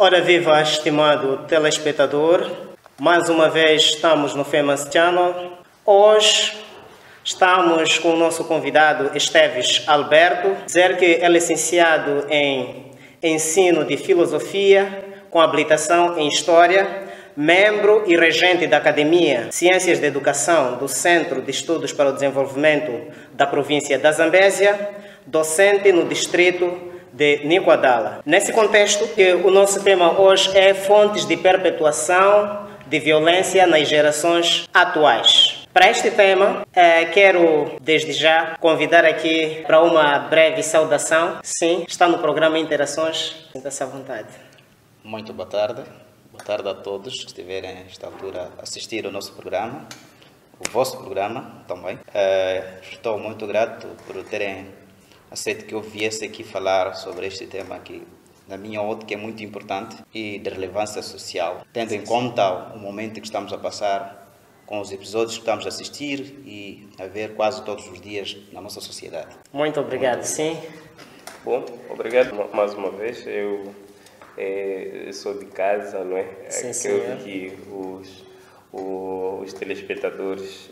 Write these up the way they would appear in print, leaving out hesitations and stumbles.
Ora viva, estimado telespectador, mais uma vez estamos no Famous Channel. Hoje estamos com o nosso convidado Esteves Alberto, dizer que ele é licenciado em Ensino de Filosofia, com habilitação em História, membro e regente da Academia Ciências da Educação do Centro de Estudos para o Desenvolvimento da Província da Zambésia, docente no distrito de Nicoadala. Nesse contexto, o nosso tema hoje é fontes de perpetuação de violência nas gerações atuais. Para este tema, quero desde já convidar aqui para uma breve saudação. Sim, está no programa Interações, sinta-se à vontade. Muito boa tarde. Boa tarde a todos que estiverem a esta altura a assistir ao nosso programa, o vosso programa também. Estou muito grato por terem aceito que eu viesse aqui falar sobre este tema que, na minha ótica, é muito importante e de relevância social, tendo em conta o momento que estamos a passar com os episódios que estamos a assistir e a ver quase todos os dias na nossa sociedade. Muito obrigado, sim. Bom, obrigado mais uma vez. Eu sou de casa, não é? Sim, Creio que os telespectadores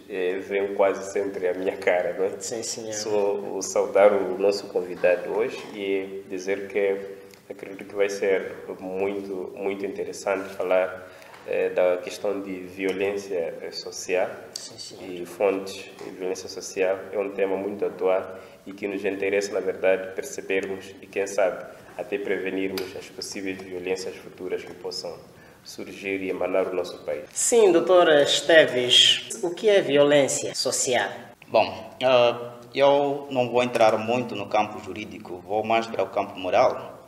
veem quase sempre a minha cara, não é? Sim, senhor. Só saudar o nosso convidado hoje e dizer que acredito que vai ser muito, muito interessante falar da questão de violência social. Sim, e fontes de violência social. É um tema muito atual e que nos interessa, na verdade, percebermos e, quem sabe, até prevenirmos as possíveis violências futuras que possam surgir e emanar o nosso país. Sim, doutor Esteves, o que é violência social? Bom, eu não vou entrar muito no campo jurídico, vou mais para o campo moral,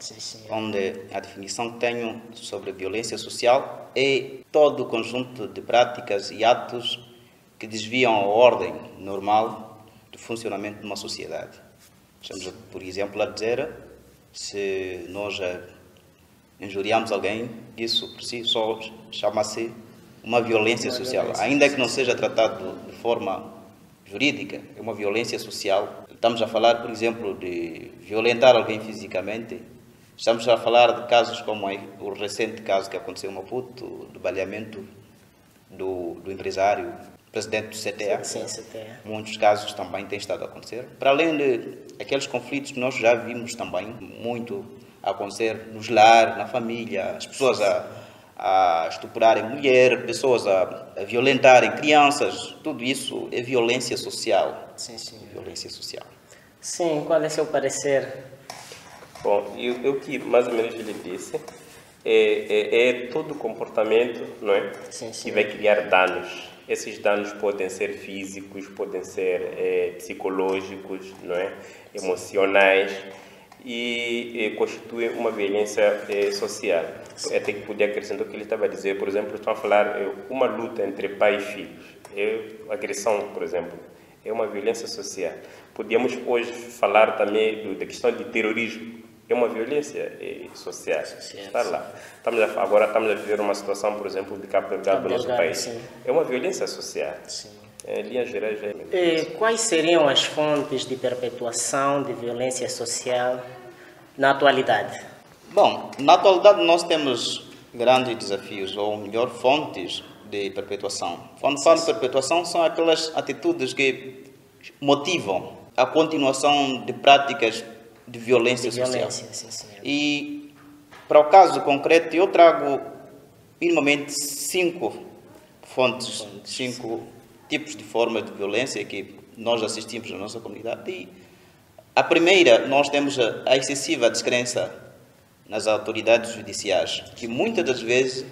onde a definição que tenho sobre violência social é todo o conjunto de práticas e atos que desviam a ordem normal do funcionamento de uma sociedade. Estamos, por exemplo, a dizer, se nós injuriamos alguém, isso por si só chama-se uma violência social. Ainda que não seja tratado de forma jurídica, é uma violência social. Estamos a falar, por exemplo, de violentar alguém fisicamente. Estamos a falar de casos como o recente caso que aconteceu em Maputo, do baleamento do empresário, presidente do CTA. Sim, CTA. Muitos casos também têm estado a acontecer. Para além de aqueles conflitos que nós já vimos também muito a acontecer nos lares, na família, as pessoas a estuprarem mulheres, pessoas a violentarem crianças, tudo isso é violência social. Sim. Violência social. Sim, qual é seu parecer? Bom, eu que mais ou menos lhe disse, é todo comportamento, não é? Sim. Que vai criar danos. Esses danos podem ser físicos, podem ser psicológicos, não é? Emocionais, e constitui uma violência social. Até que podia acrescentar o que ele estava a dizer. Por exemplo, estão a falar uma luta entre pai e filhos. Agressão, por exemplo, é uma violência social. Podíamos hoje falar também da questão de terrorismo. É uma violência social. Está lá. Agora estamos a viver uma situação, por exemplo, de Cabo Delgado do nosso país. Sim. É uma violência social. Sim. Em linhas gerais, Quais seriam as fontes de perpetuação de violência social na atualidade? Bom, na atualidade nós temos grandes desafios, ou melhor, fontes de perpetuação. Quando falo de perpetuação, são aquelas atitudes que motivam a continuação de práticas de violência social. Sim, senhor. E, para o caso concreto, eu trago minimamente 5 fontes, 5 tipos de formas de violência que nós assistimos na nossa comunidade. E a primeira, nós temos a excessiva descrença nas autoridades judiciais, que muitas das vezes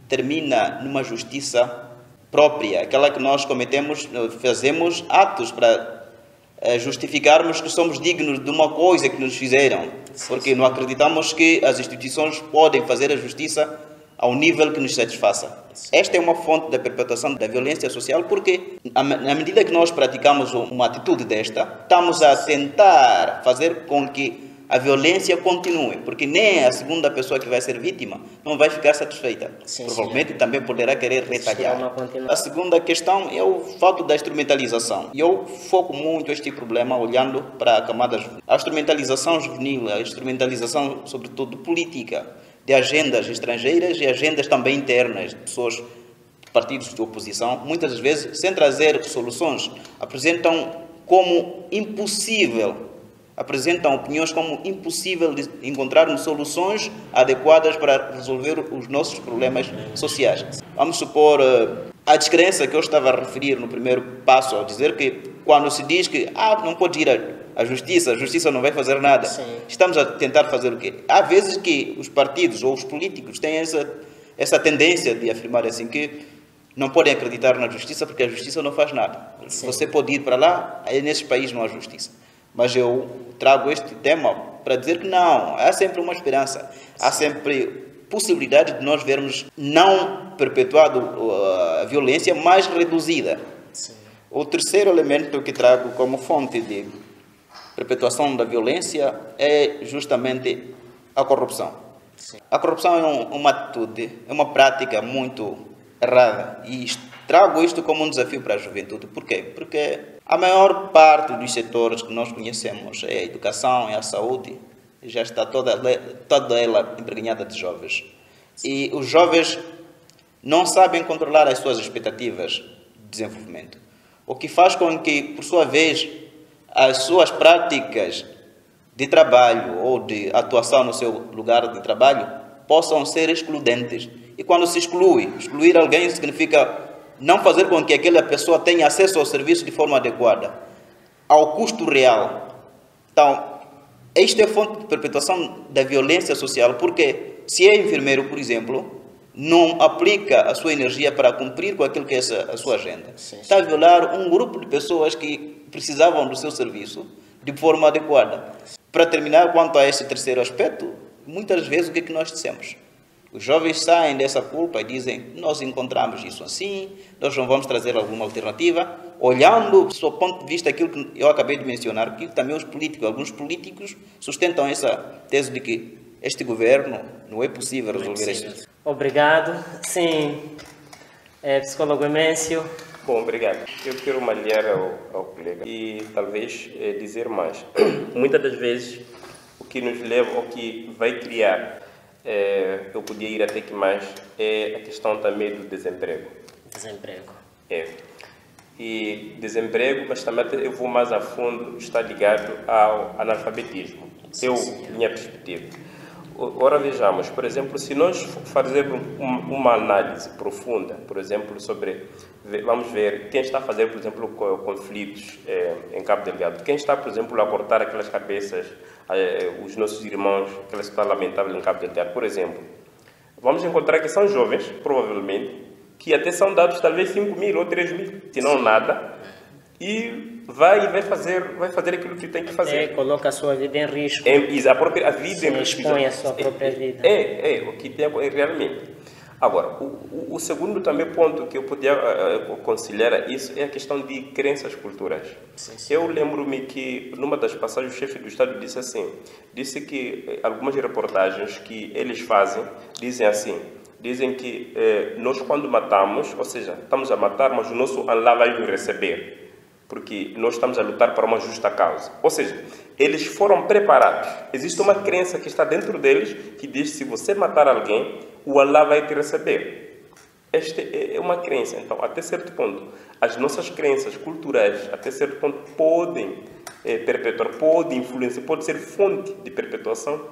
termina numa justiça própria, aquela que nós fazemos atos para justificarmos que somos dignos de uma coisa que nos fizeram, porque não acreditamos que as instituições podem fazer a justiça ao nível que nos satisfaça. Esta é uma fonte da perpetuação da violência social, porque na medida que nós praticamos uma atitude desta, estamos a tentar fazer com que a violência continue, porque nem a segunda pessoa que vai ser vítima não vai ficar satisfeita. Provavelmente também poderá querer retalhar. A segunda questão é o fato da instrumentalização. E eu foco muito este problema olhando para a camada juvenil. A instrumentalização juvenil, a instrumentalização, sobretudo política, de agendas estrangeiras e agendas também internas de pessoas de partidos de oposição, muitas das vezes, sem trazer soluções, apresentam como impossível, apresentam opiniões como impossível de encontrarmos soluções adequadas para resolver os nossos problemas sociais. Vamos supor a descrença que eu estava a referir no primeiro passo, ao dizer que quando se diz que não pode ir à justiça, a justiça não vai fazer nada. Sim. Estamos a tentar fazer o quê? Há vezes que os partidos ou os políticos têm essa tendência de afirmar assim que não podem acreditar na justiça porque a justiça não faz nada. Sim. Você pode ir para lá, aí nesse país não há justiça. Mas eu trago este tema para dizer que não, há sempre uma esperança, há sempre possibilidade de nós vermos não perpetuado a violência, mas reduzida. Sim. O terceiro elemento que trago como fonte de perpetuação da violência é justamente a corrupção. Sim. A corrupção é uma atitude, é uma prática muito errada e trago isto como um desafio para a juventude. Por quê? Porque a maior parte dos setores que nós conhecemos é a educação, é a saúde, já está toda ela empregada de jovens. E os jovens não sabem controlar as suas expectativas de desenvolvimento, o que faz com que, por sua vez, as suas práticas de trabalho ou de atuação no seu lugar de trabalho possam ser excludentes. E quando se excluir alguém significa não fazer com que aquela pessoa tenha acesso ao serviço de forma adequada, ao custo real. Então, isto é fonte de perpetuação da violência social, porque se é enfermeiro, por exemplo, não aplica a sua energia para cumprir com aquilo que é a sua agenda. Sim. Está a violar um grupo de pessoas que precisavam do seu serviço de forma adequada. Para terminar, quanto a esse terceiro aspecto, muitas vezes o que é que nós dissemos? Os jovens saem dessa culpa e dizem, nós encontramos isso assim, nós não vamos trazer alguma alternativa, olhando do seu ponto de vista aquilo que eu acabei de mencionar, que também alguns políticos sustentam essa tese de que este governo não é possível resolver isso. Obrigado. Sim, psicólogo Emêncio. Bom, obrigado. Eu quero malhar ao colega e talvez dizer mais. Muitas das vezes, o que nos leva, o que vai criar, eu podia ir até que mais, é a questão também do desemprego. Desemprego. E desemprego, mas também eu vou mais a fundo, está ligado ao analfabetismo. Minha perspectiva. Ora, vejamos, por exemplo, se nós fazermos uma análise profunda, por exemplo, vamos ver quem está a fazer, por exemplo, conflitos em Cabo Delgado, quem está, por exemplo, a cortar aquelas cabeças, os nossos irmãos, aquelas situação lamentável em Cabo Delgado, por exemplo, vamos encontrar que são jovens, provavelmente, que até são dados talvez 5.000 ou 3.000, se não nada, e vai fazer aquilo que tem que fazer. Coloca a sua vida em risco. A vida em risco. Expõe a sua própria vida. O que tem realmente. Agora, o segundo também ponto que eu podia conciliar a isso é a questão de crenças culturais. Sim. Eu lembro-me que numa das passagens o chefe do Estado disse que algumas reportagens que eles fazem dizem que nós quando matamos, ou seja, estamos a matar, mas o nosso Allah vai nos receber, porque nós estamos a lutar para uma justa causa. Ou seja, eles foram preparados. Existe uma crença que está dentro deles que diz que se você matar alguém, o Allah vai te receber. Esta é uma crença. Então, até certo ponto, as nossas crenças culturais, até certo ponto, podem perpetuar, podem influenciar, pode ser fonte de perpetuação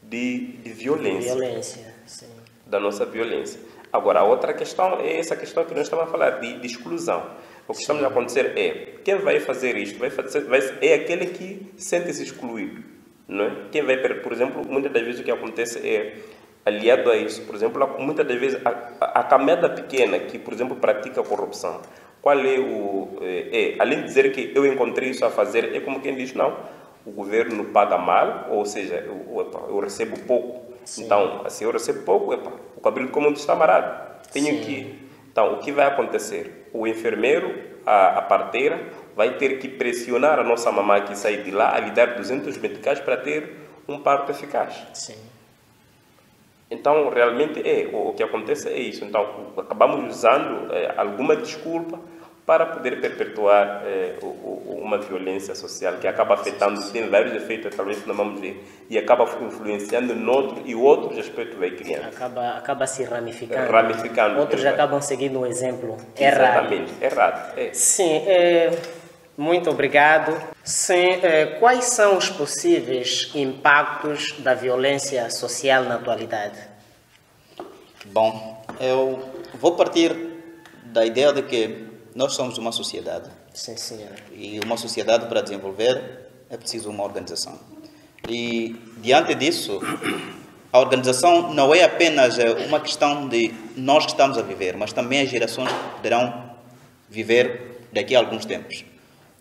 de violência. Sim. Da nossa violência. Agora, a outra questão é essa questão que nós estamos a falar, de exclusão. O que estamos a acontecer quem vai fazer isto é aquele que sente-se excluído. Não é? Quem vai, por exemplo, muitas das vezes o que acontece aliado a isso, por exemplo, muitas das vezes a camada pequena que, por exemplo, pratica a corrupção, qual é além de dizer que eu encontrei isso a fazer, é como quem diz, não, o governo paga mal, ou seja, eu recebo pouco. Sim. Então, se eu recebo pouco, o cabelo comum está amarrado. Então, o que vai acontecer? O enfermeiro, a parteira, vai ter que pressionar a nossa mamãe que sai de lá a lhe dar 200 meticais para ter um parto eficaz. Sim. Então, realmente, o que acontece é isso. Então, acabamos usando alguma desculpa para poder perpetuar uma violência social que acaba afetando, tem vários efeitos, talvez não vamos ver, e acaba influenciando no outro, e outros aspectos vai criando. Acaba se ramificando. Outros acabam seguindo um exemplo errado. Exatamente, errado. Sim, muito obrigado. Sim, quais são os possíveis impactos da violência social na atualidade? Bom, eu vou partir da ideia de que nós somos uma sociedade. Sim, senhor. E uma sociedade, para desenvolver, é preciso uma organização. E, diante disso, a organização não é apenas uma questão de nós que estamos a viver, mas também as gerações que poderão viver daqui a alguns tempos.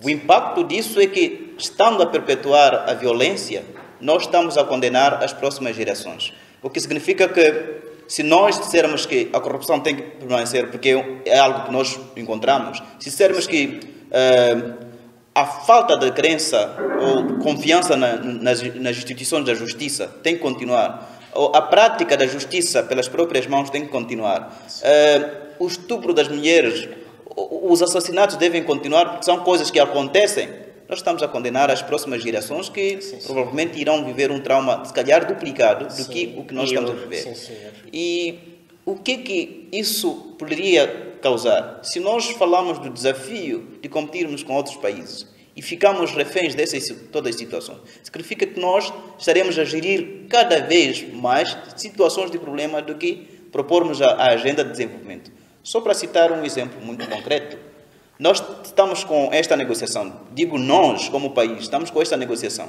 O impacto disso é que, estando a perpetuar a violência, nós estamos a condenar as próximas gerações. O que significa que, se nós dissermos que a corrupção tem que permanecer, porque é algo que nós encontramos, se dissermos que a falta de crença ou confiança nas instituições da justiça tem que continuar, ou a prática da justiça pelas próprias mãos tem que continuar, o estupro das mulheres, os assassinatos devem continuar, porque são coisas que acontecem, nós estamos a condenar as próximas gerações que provavelmente irão viver um trauma, se calhar, duplicado do que o que nós estamos a viver. E o que isso poderia causar? Se nós falamos do desafio de competirmos com outros países e ficamos reféns dessas todas as situações, significa que nós estaremos a gerir cada vez mais situações de problema do que propormos a agenda de desenvolvimento. Só para citar um exemplo muito concreto, nós estamos com esta negociação, digo nós como país, estamos com esta negociação.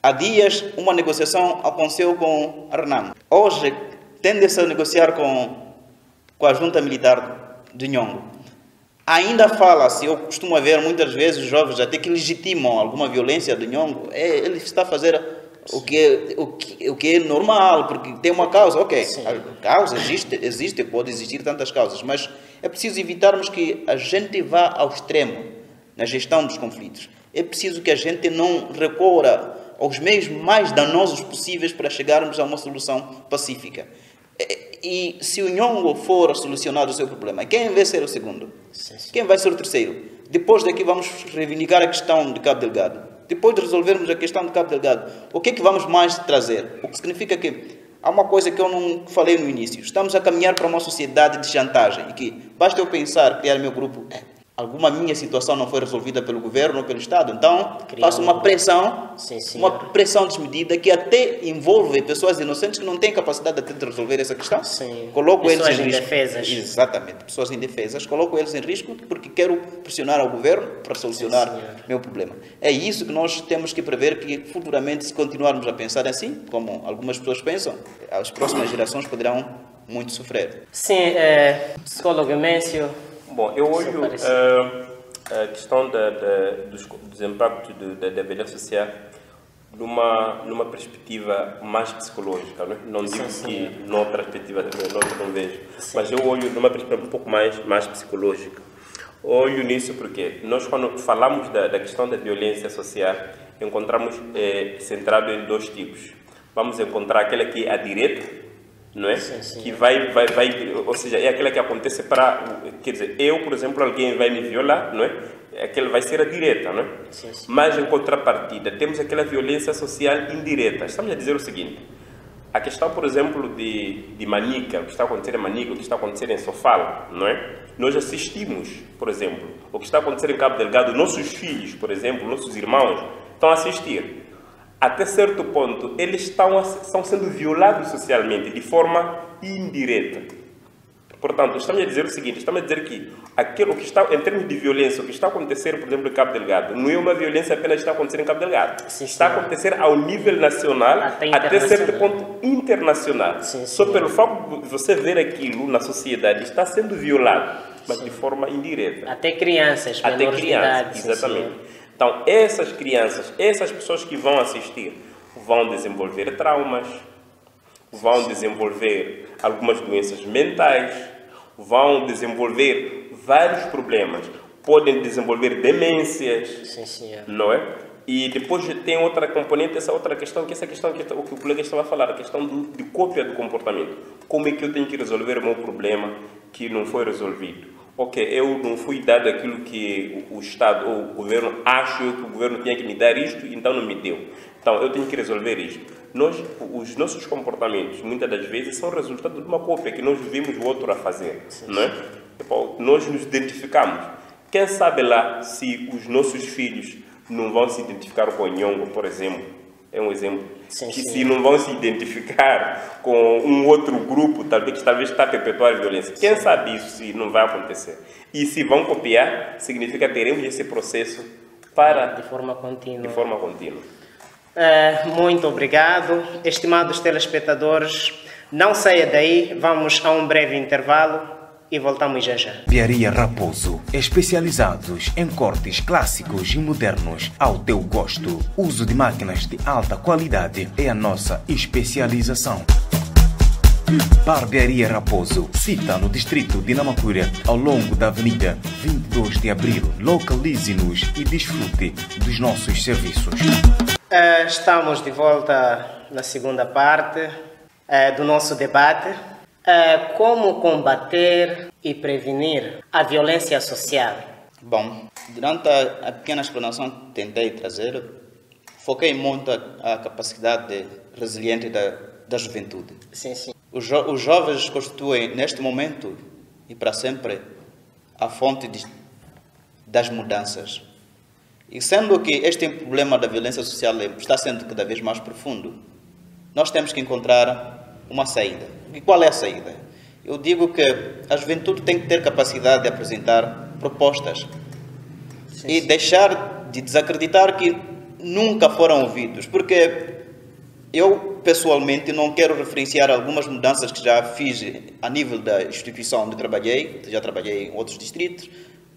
Há dias uma negociação aconteceu com a Renamo. Hoje tende-se a negociar com a junta militar de Nhongo. Ainda fala-se, eu costumo ver muitas vezes jovens até que legitimam alguma violência de Nhongo. Ele está a fazer o que é normal, porque tem uma causa. Ok, a causa existe, pode existir tantas causas, mas é preciso evitarmos que a gente vá ao extremo na gestão dos conflitos. É preciso que a gente não recorra aos meios mais danosos possíveis para chegarmos a uma solução pacífica. E se o Nhongo for solucionar o seu problema, quem vai ser o segundo? Quem vai ser o terceiro? Depois daqui vamos reivindicar a questão de Cabo Delgado. Depois de resolvermos a questão de Cabo Delgado, o que é que vamos mais trazer? O que significa que há uma coisa que eu não falei no início. Estamos a caminhar para uma sociedade de chantagem e que basta eu pensar, criar meu grupo, alguma minha situação não foi resolvida pelo governo ou pelo Estado, então faço uma pressão, uma pressão desmedida que até envolve pessoas inocentes que não têm capacidade até de resolver essa questão. Coloco eles em risco. Indefesas. Exatamente, pessoas indefesas. Coloco eles em risco porque quero pressionar ao governo para solucionar meu problema. É isso que nós temos que prever, que futuramente, se continuarmos a pensar assim, como algumas pessoas pensam, as próximas gerações poderão muito sofrer. Sim, psicólogo Mencio. Bom, eu olho a questão dos impactos da violência social numa perspectiva mais psicológica. Não digo que noutra perspectiva não vejo, mas eu olho numa perspectiva um pouco mais psicológica. Olho nisso porque nós, quando falamos da questão da violência social, encontramos centrado em dois tipos. Vamos encontrar aquela que é a direta, não é? Que vai, ou seja, é aquela que acontece para, quer dizer, eu, por exemplo, alguém vai me violar, não é? Aquela vai ser a direta, não é? Mas, em contrapartida, temos aquela violência social indireta. Estamos a dizer o seguinte, a questão, por exemplo, de Manica, o que está acontecendo em Manica, o que está acontecendo em Sofala, não é? Nós assistimos, por exemplo, o que está acontecendo em Cabo Delgado, nossos filhos, por exemplo, nossos irmãos, estão a assistir. Até certo ponto, eles estão sendo violados socialmente de forma indireta. Portanto, estamos a dizer o seguinte, estamos a dizer que aquilo que está, em termos de violência, o que está a acontecer, por exemplo, em Cabo Delgado, não é uma violência apenas que está a acontecer em Cabo Delgado. Está a acontecer ao nível nacional, até certo ponto internacional. Só pelo fato de você ver aquilo na sociedade, está sendo violado, mas de forma indireta. Até crianças, menores de idade. Exatamente. Então, essas crianças, essas pessoas que vão assistir, vão desenvolver traumas, vão desenvolver algumas doenças mentais, vão desenvolver vários problemas, podem desenvolver demências, não é? E depois tem outra componente, essa outra questão, que essa questão que o colega estava a falar, a questão de cópia do comportamento. Como é que eu tenho que resolver o meu problema que não foi resolvido? ok, eu não fui dado aquilo que o Estado ou o governo acha que o governo tinha que me dar isto, então não me deu. Então eu tenho que resolver isto. Os nossos comportamentos, muitas das vezes, são resultado de uma cópia que nós vimos o outro a fazer. Não é? Nós nos identificamos. Quem sabe lá se os nossos filhos não vão se identificar com o Nhongo, por exemplo. É um exemplo. Se não vão se identificar com um outro grupo, talvez está a perpetuar a violência. Quem sabe isso se não vai acontecer? E se vão copiar, significa que teremos esse processo de forma contínua. De forma contínua. Muito obrigado. Estimados telespectadores, não saia daí, vamos a um breve intervalo e voltamos já já. Barbearia Raposo, especializados em cortes clássicos e modernos ao teu gosto. Uso de máquinas de alta qualidade é a nossa especialização. Barbearia Raposo, cita no distrito de Namacura, ao longo da avenida 22 de Abril. Localize-nos e desfrute dos nossos serviços. Estamos de volta na segunda parte do nosso debate. Como combater e prevenir a violência social? Bom, durante a pequena explanação que tentei trazer, foquei muito a capacidade resiliente da juventude. Sim, sim. Os jovens constituem, neste momento e para sempre, a fonte das mudanças. E sendo que este problema da violência social está sendo cada vez mais profundo, nós temos que encontrar uma saída. E qual é a saída? Eu digo que a juventude tem que ter capacidade de apresentar propostas e deixar de desacreditar que nunca foram ouvidos, porque eu, pessoalmente, não quero referenciar algumas mudanças que já fiz a nível da instituição onde trabalhei, já trabalhei em outros distritos,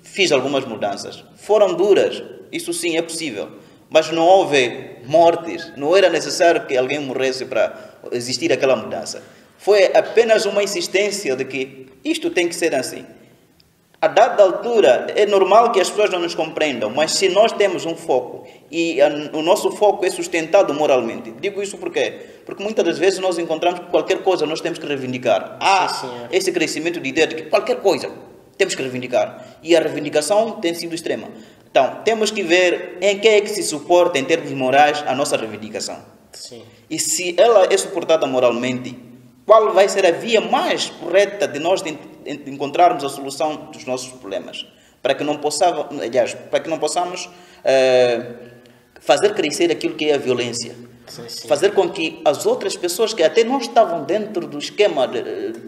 fiz algumas mudanças. Foram duras, isso sim é possível, mas não houve mortes, não era necessário que alguém morresse para existir aquela mudança. Foi apenas uma insistência de que isto tem que ser assim. A dada altura, é normal que as pessoas não nos compreendam, mas se nós temos um foco e o nosso foco é sustentado moralmente, digo isso porque muitas das vezes nós encontramos que qualquer coisa nós temos que reivindicar. Esse crescimento de ideia de que qualquer coisa temos que reivindicar. E a reivindicação tem sido extrema. Então, temos que ver em que é que se suporta, em termos morais, a nossa reivindicação. Sim. E se ela é suportada moralmente, qual vai ser a via mais correta de nós encontrarmos a solução dos nossos problemas? Para que não possamos fazer crescer aquilo que é a violência. Sim. Fazer com que as outras pessoas que até não estavam dentro do esquema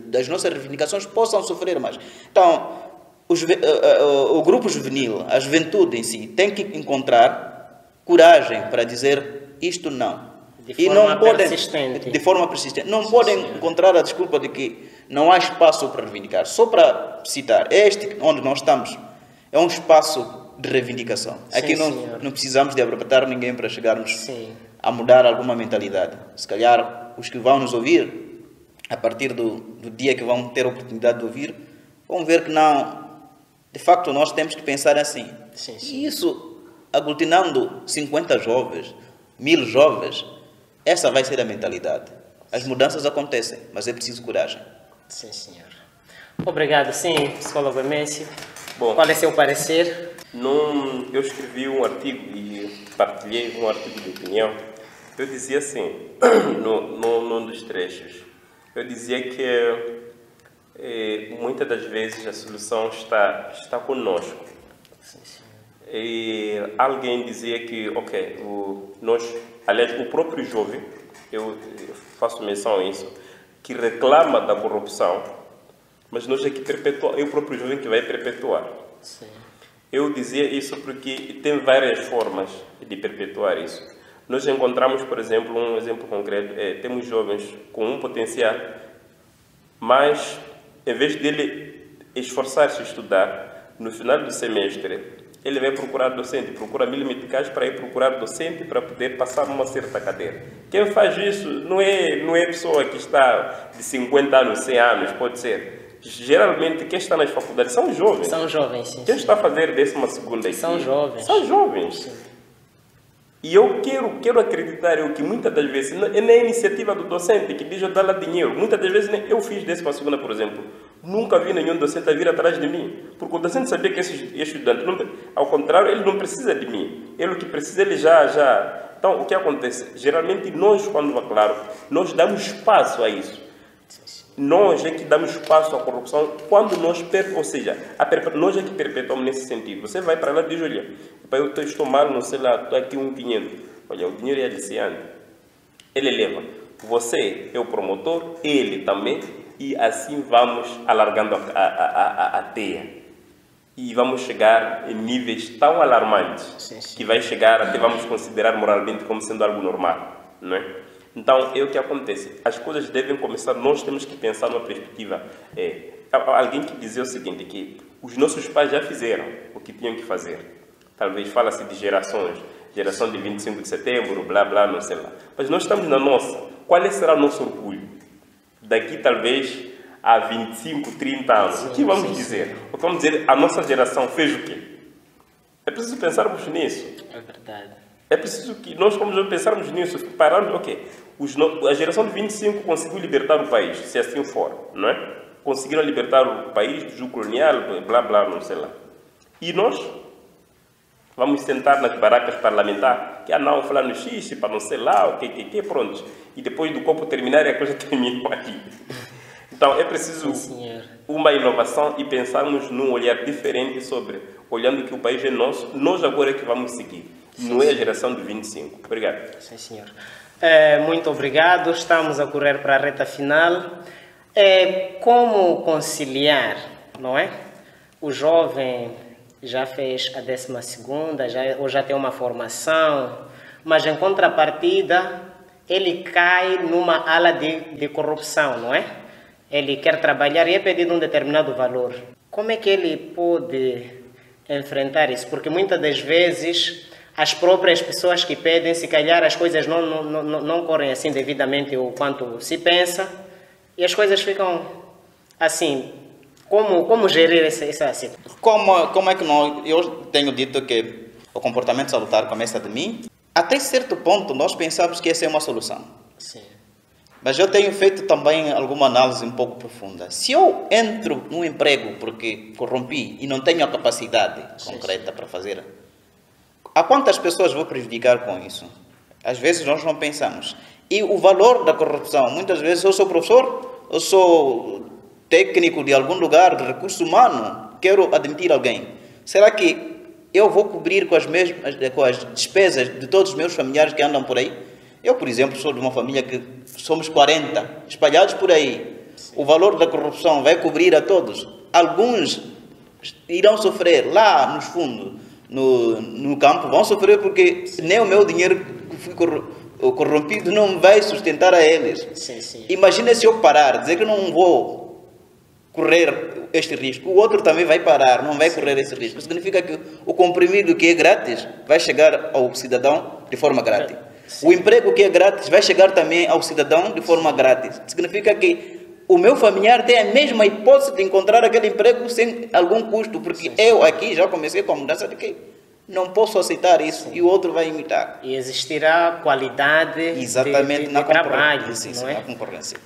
das nossas reivindicações possam sofrer mais. Então, o grupo juvenil, a juventude em si, tem que encontrar coragem para dizer isto não. De forma persistente. Não podem encontrar a desculpa de que não há espaço para reivindicar. Só para citar, este onde nós estamos é um espaço de reivindicação. Aqui não precisamos de aproveitar ninguém para chegarmos a mudar alguma mentalidade. Se calhar os que vão nos ouvir, a partir do dia que vão ter a oportunidade de ouvir, vão ver que não. De facto, nós temos que pensar assim. E isso, aglutinando 50 jovens, 1000 jovens, essa vai ser a mentalidade. As mudanças acontecem, mas é preciso coragem. Sim, senhor. Obrigado. Sim, psicólogo Emêncio. Bom, qual é seu parecer? Eu escrevi um artigo e partilhei um artigo de opinião. Eu dizia assim, num dos trechos, eu dizia que muitas das vezes a solução está conosco. Sim. E alguém dizia que, o próprio jovem, eu faço menção a isso, que reclama da corrupção, mas nós é que perpetua, é o próprio jovem que vai perpetuar. Sim. Eu dizia isso porque tem várias formas de perpetuar isso. Nós encontramos, por exemplo, um exemplo concreto, temos jovens com um potencial, mas em vez dele esforçar-se a estudar, no final do semestre, ele vai procurar docente, procura 1000 meticais para ir procurar docente para poder passar uma certa cadeira. Quem faz isso não é pessoa que está de 50 anos, 100 anos, pode ser. Geralmente, quem está nas faculdades são jovens. São jovens, sim. Quem está a fazer 12ª aqui? São jovens. São jovens. Sim. E eu quero acreditar que muitas das vezes não é a iniciativa do docente que diz eu dar lá dinheiro. Muitas das vezes eu fiz 12ª, por exemplo. Nunca vi nenhum docente a vir atrás de mim. Porque o docente sabia que esse estudante, ao contrário, ele não precisa de mim. Ele o que precisa, ele já. Então, o que acontece? Geralmente nós, claro, nós damos espaço a isso. Nós é que damos espaço à corrupção quando nós, ou seja, nós é que perpetuamos nesse sentido. Você vai para lá e diz, olha, eu estou mal, não sei lá, estou aqui 500. Olha, o dinheiro é aliciante. Ele leva. Você é o promotor, ele também, e assim vamos alargando a teia. E vamos chegar em níveis tão alarmantes que vai chegar até vamos considerar moralmente como sendo algo normal, não é? Então, é o que acontece. As coisas devem começar, nós temos que pensar numa perspectiva. Alguém que dizia o seguinte, que os nossos pais já fizeram o que tinham que fazer. Talvez fala-se de gerações, geração de 25 de setembro, blá, blá, não sei lá. Mas nós estamos na nossa. Qual será o nosso orgulho? Daqui, talvez, a 25, 30 anos. O que vamos dizer? O que vamos dizer, a nossa geração fez o quê? É preciso pensarmos nisso. É verdade. É preciso que nós, como pensarmos nisso, pararmos, ok, a geração de 25 conseguiu libertar o país, se assim for, não é? Conseguiram libertar o país do jugo colonial, blá, blá, não sei lá. E nós vamos sentar nas barracas parlamentares, que não, falar no xixi, para não sei lá, o que, pronto. E depois do copo terminar, a coisa termina ali. Então, é preciso uma inovação e pensarmos num olhar diferente sobre, olhando que o país é nosso, nós agora é que vamos seguir. Não é a geração de 25. Obrigado. Sim, senhor. Muito obrigado. Estamos a correr para a reta final. Como conciliar, não é? O jovem já fez a 12ª, ou já tem uma formação, mas em contrapartida, ele cai numa ala de corrupção, não é? Ele quer trabalhar e é pedido um determinado valor. Como é que ele pode enfrentar isso? Porque muitas das vezes as próprias pessoas que pedem, se calhar as coisas não correm assim devidamente o quanto se pensa e as coisas ficam assim. Como gerir essa situação? Como é que eu tenho dito que o comportamento salutar começa de mim? Até certo ponto nós pensamos que essa é uma solução. Sim. Mas eu tenho feito também alguma análise um pouco profunda. Se eu entro num emprego porque corrompi e não tenho a capacidade concreta para fazer, a quantas pessoas vou prejudicar com isso? Às vezes nós não pensamos. E o valor da corrupção, muitas vezes eu sou professor, eu sou técnico de algum lugar de recurso humano, quero admitir alguém. Será que eu vou cobrir com as despesas de todos os meus familiares que andam por aí? Eu, por exemplo, sou de uma família que somos 40, espalhados por aí. O valor da corrupção vai cobrir a todos. Alguns irão sofrer lá nos fundos, no campo, vão sofrer porque nem o meu dinheiro que fui corrompido não vai sustentar a eles. Sim. Imagina se eu parar, dizer que não vou correr este risco, o outro também vai parar, não vai correr esse risco. Significa que o comprimido que é grátis vai chegar ao cidadão de forma grátis. O emprego que é grátis vai chegar também ao cidadão de forma grátis. Significa que o meu familiar tem a mesma hipótese de encontrar aquele emprego sem algum custo, porque eu aqui já comecei com a mudança de que não posso aceitar isso e o outro vai imitar. E existirá qualidade exatamente de trabalho, não é? Na concorrência.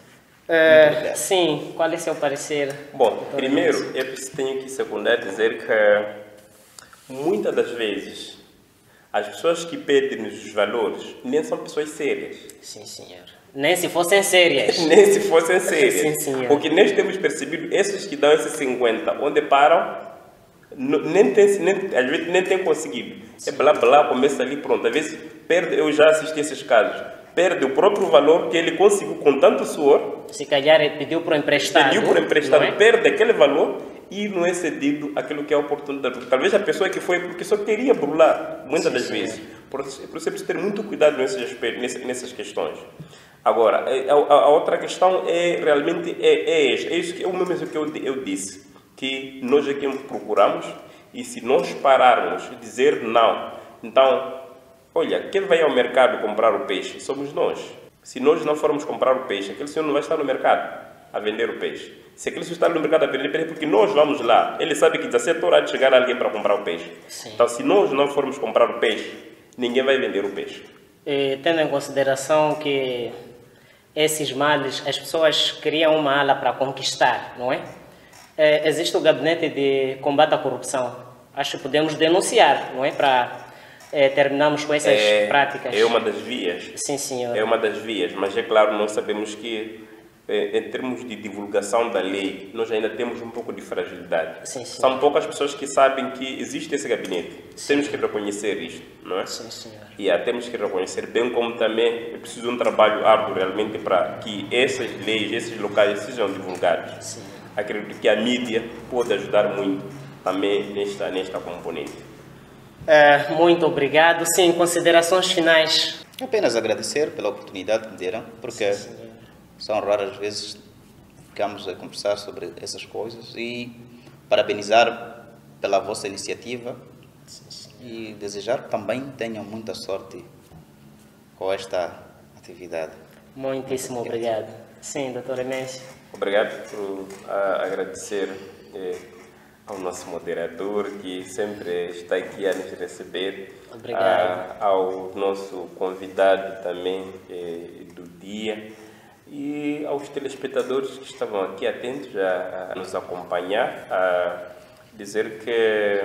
Sim, qual é o seu parecer? Bom, primeiro, eu tenho que secundar dizer que muitas das vezes as pessoas que pedem os valores nem são pessoas sérias. Sim, senhor. Nem se fossem sérias. Nem se fossem sérias. Sim, senhor. Porque nós temos percebido, esses que dão esses 50, onde param, às vezes nem tem conseguido. É blá blá, começa ali, pronto. Às vezes perde, eu já assisti a esses casos, perde o próprio valor que ele conseguiu com tanto suor. Se calhar ele pediu para o emprestado. Perde aquele valor e não é cedido aquilo que é a oportunidade. Porque talvez a pessoa que foi, porque só queria burlar, muitas das vezes. Por isso é preciso ter muito cuidado nessas questões. Agora, a outra questão é realmente esta. É isso que é o mesmo que eu disse, que nós é quem procuramos e se nós pararmos de dizer não, então, olha, quem vai ao mercado comprar o peixe somos nós. Se nós não formos comprar o peixe, aquele senhor não vai estar no mercado a vender o peixe. Se aquele senhor está no mercado a vender o peixe, é porque nós vamos lá. Ele sabe que 17 horas de chegar alguém para comprar o peixe. Sim. Então, se nós não formos comprar o peixe, ninguém vai vender o peixe. Tendo em consideração que esses males, as pessoas criam uma ala para conquistar, não é? Existe o gabinete de combate à corrupção. Acho que podemos denunciar, não é? Para terminarmos com essas práticas. É uma das vias. Sim, senhor. É uma das vias, mas é claro, nós sabemos que em termos de divulgação da lei, nós ainda temos um pouco de fragilidade. Sim, sim. São poucas pessoas que sabem que existe esse gabinete. Sim. Temos que reconhecer isto, não é? Sim, senhor. E temos que reconhecer, bem como também é preciso um trabalho árduo realmente para que essas leis, esses locais sejam divulgados. Sim. Acredito que a mídia pode ajudar muito também nesta componente. Muito obrigado. Sim, considerações finais. Apenas agradecer pela oportunidade que me deram, porque são raras vezes que ficamos a conversar sobre essas coisas, e parabenizar pela vossa iniciativa e desejar que também tenham muita sorte com esta atividade. Muitíssimo obrigado. Sim, doutor Emêncio. Obrigado por agradecer ao nosso moderador, que sempre está aqui a nos receber. Obrigado. Ao nosso convidado também do dia, e aos telespectadores que estavam aqui atentos a nos acompanhar, a dizer que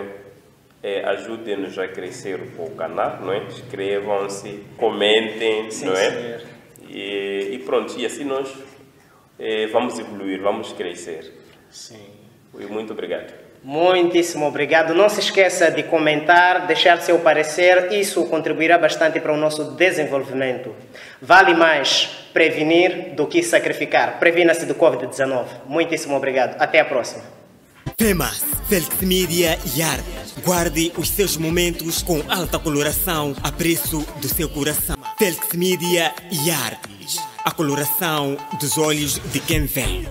ajudem-nos a crescer o canal, não é? Inscrevam-se, comentem, sim, não é? Senhor. E pronto, e assim nós vamos evoluir, vamos crescer. Sim. Muito obrigado. Muitíssimo obrigado. Não se esqueça de comentar, deixar seu parecer. Isso contribuirá bastante para o nosso desenvolvimento. Vale mais prevenir do que sacrificar. Previna-se do Covid-19. Muitíssimo obrigado. Até a próxima. FEMAS, Felix Media e Arte. Guarde os seus momentos com alta coloração a preço do seu coração. Felix Media e Artes. A coloração dos olhos de quem vê.